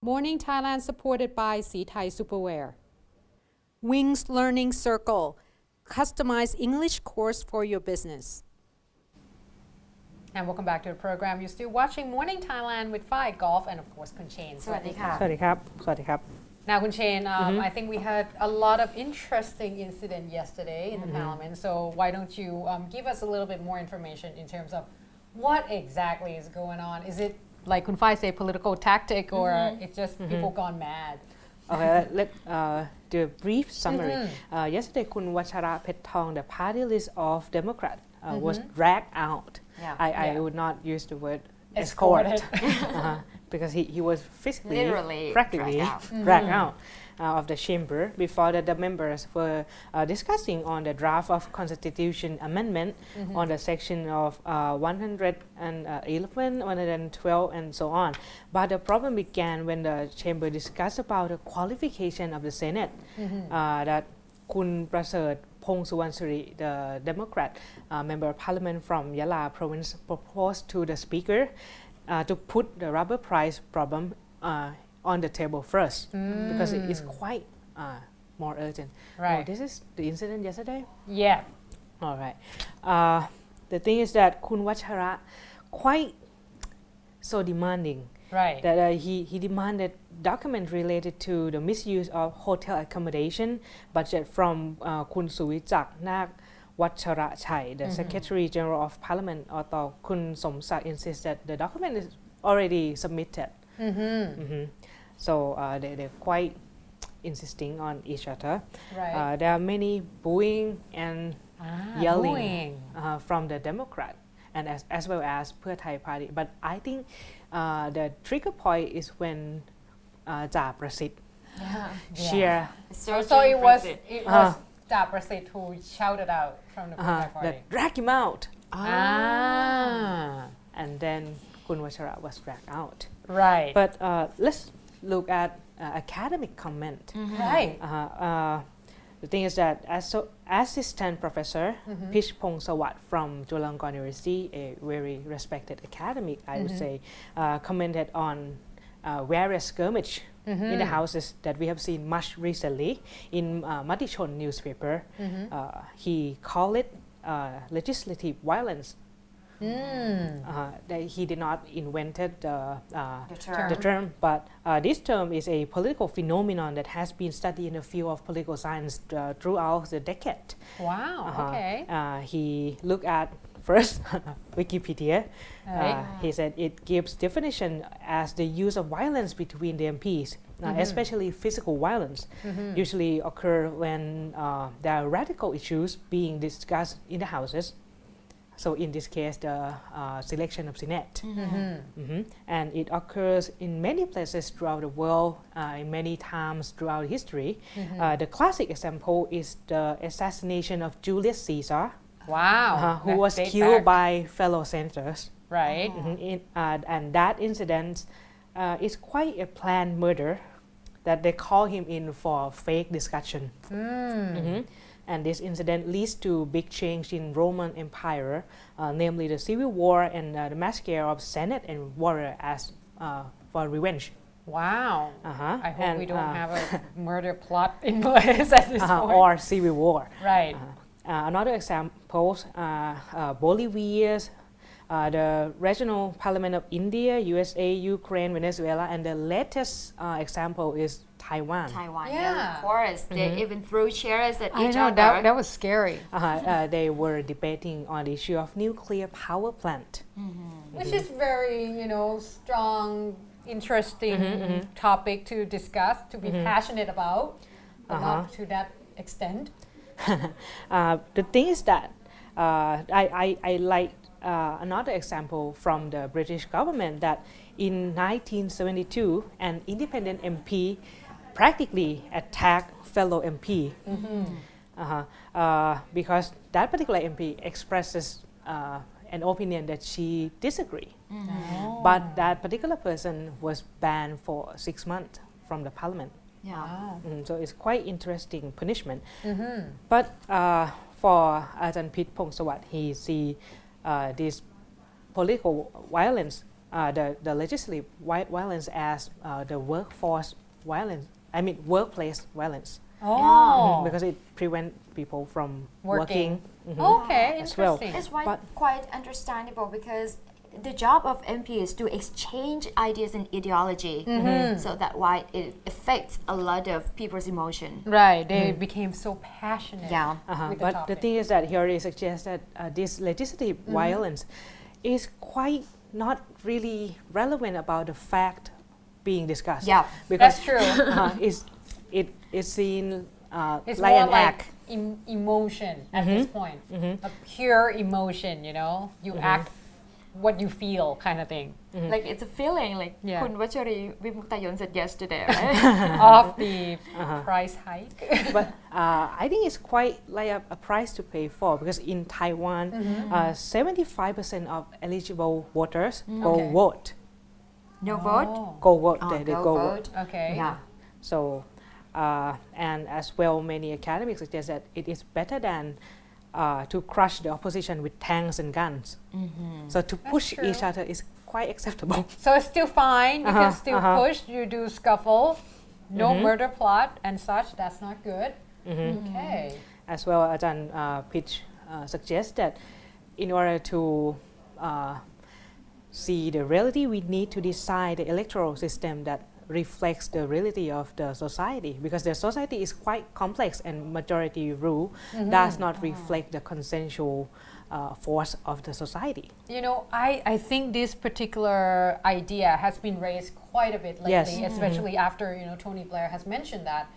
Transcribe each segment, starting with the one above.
Morning Thailand supported by Sea Thai Superwear. Wings Learning Circle, customized English course for your business. And welcome back to the program. You're still watching Morning Thailand with Phi Golf and of course Kun Chain. สวัสดีค่ะ สวัสดีครับ สวัสดีครับ Now Kun Chain, I think we had a lot of interesting incident yesterday in the parliament. So why don't you give us a little bit more information in terms of what exactly is going on? Is it like Kun Phi say political tactic or it's just people gone mad? Okay, let's do a brief summary. Yesterday, Kun Wachara Pettong, the party list of Democrat, was dragged out. I would not use the word escort because he was physically, Literally practically dragged out of the chamber before the members were discussing on the draft of constitution amendment on the section of 111, 112 and so on. But the problem began when the chamber discussed about the qualification of the Senate that Kun Prasert Pongsuwansuri, the Democrat member of parliament from Yala province, proposed to the speaker to put the rubber price problem on the table first because it is quite more urgent. Right. Oh, this is the incident yesterday? Yeah. All right. The thing is that Kun Wachara quite so demanding Right. that he demanded documents related to the misuse of hotel accommodation budget from Kun Suwichak Nak Wachara Chai, the Secretary General of Parliament, although Kun Somsak insists that the document is already submitted. So they're quite insisting on each other. Right. There are many booing and yelling booing. From the Democrat and as well as Pheu Thai party. But I think the trigger point is when Ja Prasit cheer So it was Ja Prasit who shouted out from the Pheu Thai party. that drag him out. And then Kun Wachara was dragged out. Right. But let's look at academic comment. Right. The thing is that assistant professor Pish Pongsawat from Chulalongkorn University, a very respected academic, I would say, commented on various skirmish in the houses that we have seen much recently in Matichon newspaper. He called it legislative violence. That he did not invented the term, but this term is a political phenomenon that has been studied in the field of political science throughout the decade. Wow. Okay. He looked at first Wikipedia. Right. He said it gives definition as the use of violence between the MPs, especially physical violence, usually occur when there are radical issues being discussed in the houses. So in this case, the selection of Senate. And it occurs in many places throughout the world, in many times throughout history. The classic example is the assassination of Julius Caesar, Wow. who was killed by fellow senators. Right. And that incident is quite a planned murder that they call him in for fake discussion. And this incident leads to big change in Roman Empire, namely the civil war and the massacre of Senate and warrior as for revenge. Wow. I hope we don't and, have a murder plot in place at this point. Or civil war. Right. Another example, Bolivia, the regional parliament of India, USA, Ukraine, Venezuela, and the latest example is Taiwan. Yeah, of course. They even threw chairs at each other. That was scary. They were debating on the issue of nuclear power plant. Which is very, strong, interesting topic to discuss, to be passionate about, but not to that extent. The thing is that I like another example from the British government that in 1972 an independent MP practically attacked fellow MP because that particular MP expresses an opinion that she disagreed. But that particular person was banned for 6 months from the parliament. So it's quite interesting punishment. But for Ajahn Pit Pongsawat, he see this political violence the legislative violence as the workforce violence. I mean workplace violence. Oh. Because it prevents people from Working. working. Okay, As well. interesting. It's But- quite understandable because the job of MP is to exchange ideas and ideology. So that's why it affects a lot of people's emotion. Right, they became so passionate. Yeah. With the But the topic. thing is that here it suggests that this legislative violence is quite not really relevant about the fact being discussed. Yeah. Because That's true. it's seen It's like more an like act. emotion at this point. A pure emotion, you act what you feel kind of thing. Like it's a feeling like Yeah. คุณวัชรี Vimuktayon said yesterday, right? Of the price hike. But I think it's quite like a price to pay for because in Taiwan, 75% of eligible voters go Okay. vote. No vote? Go vote. Oh, they go vote. Okay. Yeah. So, and as well, many academics suggest that it is better than to crush the opposition with tanks and guns. So to push true. each other is quite acceptable. So it's still fine. You can still push. You do scuffle. No murder plot and such. That's not good. Okay. As well, Ajahn Pitch suggests that in order to see the reality, we need to design the electoral system that reflects the reality of the society because the society is quite complex and majority rule does not reflect the consensual force of the society. I think this particular idea has been raised quite a bit lately, Yes. especially after Tony Blair has mentioned that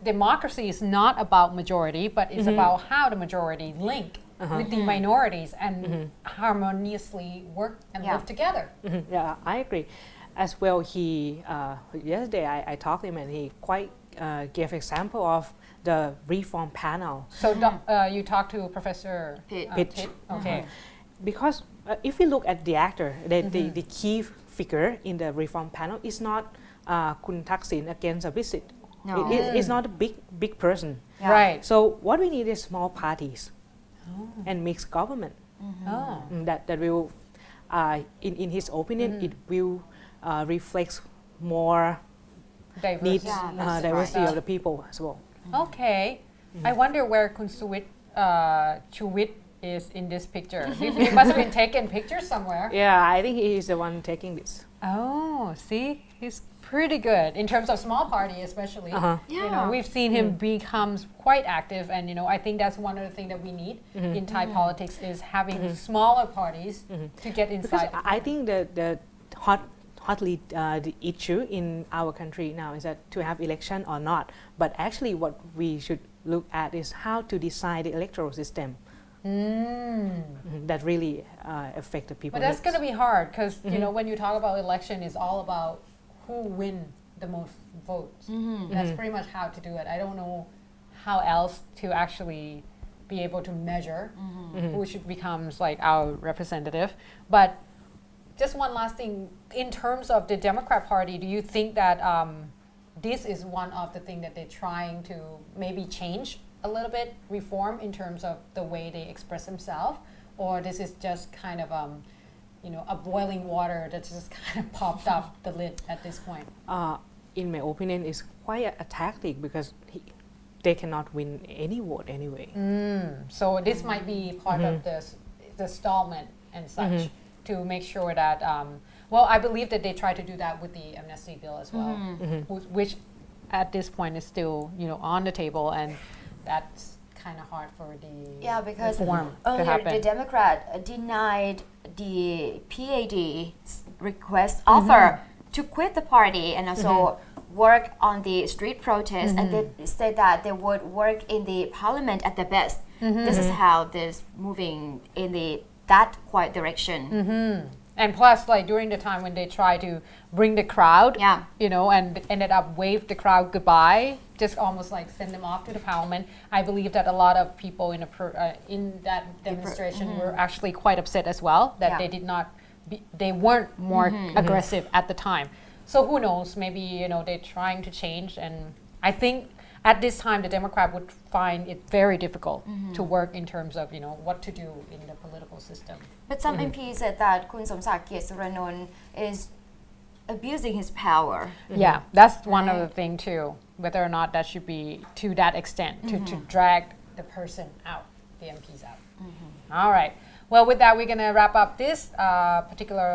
democracy is not about majority, but it's about how the majority link with the minorities and harmoniously work and Yeah. live together. Yeah, I agree. As well, he yesterday I talked to him and he quite gave example of the reform panel. So you talked to Professor Pitt. Pitt. Okay. Because if we look at the actor, the key figure in the reform panel is not Kun Thaksin against a visit. No. It's not a big person. Yeah. Right. So what we need is small parties and mixed government. Oh. That will, in his opinion, it will reflect more Diverse. needs, Yeah, that's diversity right. of the people as well. Okay. I wonder where Kun Chuwit is in this picture. He must have been taking pictures somewhere. Yeah, I think he is the one taking this. Oh, see, he's pretty good in terms of small party, especially. Yeah. We've seen him become quite active, and I think that's one of the things that we need in Thai politics is having smaller parties to get Because inside. I think the hotly the issue in our country now is that to have election or not. But actually, what we should look at is how to design the electoral system that really affect the people. But that's needs. going to be hard because when you talk about election, it's all about who win the most votes. That's pretty much how to do it. I don't know how else to actually be able to measure who should becomes like our representative. But just one last thing, in terms of the Democrat Party, do you think that this is one of the things that they're trying to maybe change a little bit, reform in terms of the way they express themselves, or this is just kind of a boiling water that just kind of popped up the lid at this point? In my opinion, is quite a tactic because they cannot win any vote anyway. So this might be part of the stallment and such to make sure that, I believe that they try to do that with the amnesty bill as well, which at this point is still, on the table, and that's kind of hard for the because reform to earlier happen. the Democrat denied the PAD's request offer to quit the party and also work on the street protest, and they said that they would work in the parliament at the best. This is how this moving in that quiet direction. And plus, like during the time when they try to bring the crowd, Yeah. and ended up wave the crowd goodbye, just almost like send them off to the parliament. I believe that a lot of people in that demonstration were actually quite upset as well that Yeah. they did not, they weren't more aggressive at the time. So who knows? Maybe they're trying to change, and I think at this time the Democrat would find it very difficult to work in terms of what to do in the political system. But some MPs said that คุณสมศักดิ์เกียรติสุรนนท์ is abusing his power. Yeah, that's one of the thing too. Whether or not that should be to that extent to drag the person out, the MPs out. All right. Well, with that, we're going to wrap up this particular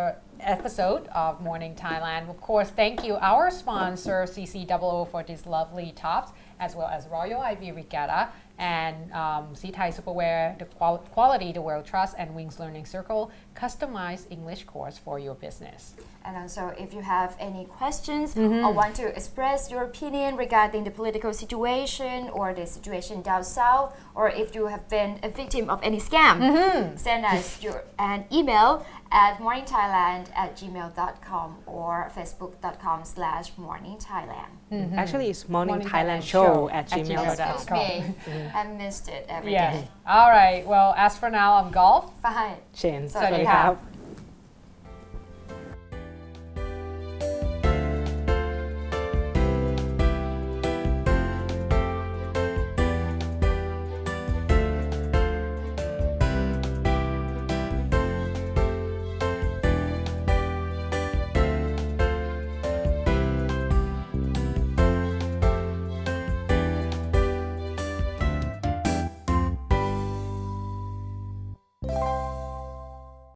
episode of Morning Thailand. Of course, thank you our sponsor CCOO for these lovely tops, as well as Royal Ivy Regatta and Sea Thai Superwear, the quality the world trusts, and Wings Learning Circle, customized English course for your business. And also, if you have any questions or want to express your opinion regarding the political situation or the situation down south, or if you have been a victim of any scam, send us an email at morningthailand@gmail.com or facebook.com/morningthailand. Actually, it's Morning Thailand Show at gmail.com. Excuse me, I missed it every Yes. day. All right. Well, as for now, I'm Golf. Bye. Shane สวัสดีครับ